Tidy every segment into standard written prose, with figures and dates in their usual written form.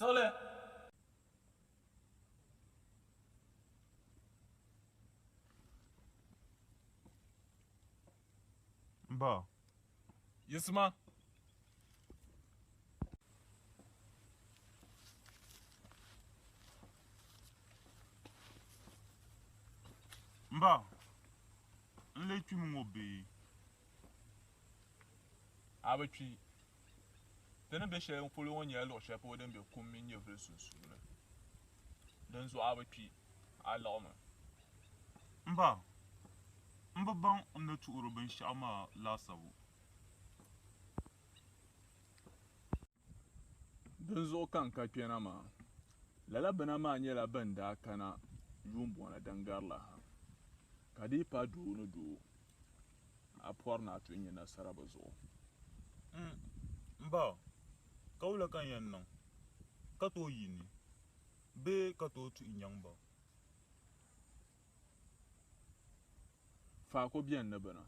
Sole. Mba. Yisma. Mba. Nle twi mu ngobe. Abetwi. Dene be hye mfolo wonye lo hye po den be kummi nye vre sunsun. Den zo abetwi alama. Mba. Mba bang na tuuru binshaɣu maa laasabu. Den zo kan ka kpena ma. Lala bana ma nyela ban da kana yumbona dangarla ha. Kadi pa du no du. Apor na tu nyina saraba zo. Mba. Ka wula kan yan nan. Ka to yini. Be ka to tu inyang ba. Fa ko biyan na bana.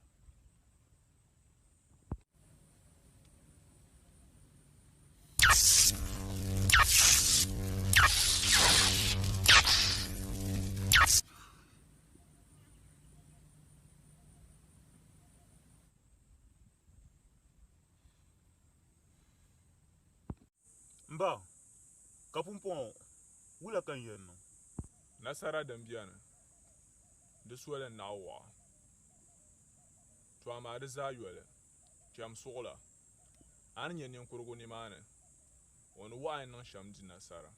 Mba. Ka pumpon wula kan yan nan. Nasara dan biyana. Da suwala nawa. To amma da zayuwala. Jam sugla. An yen kurgu ni mane. Wani wa'in nan sham di nasara.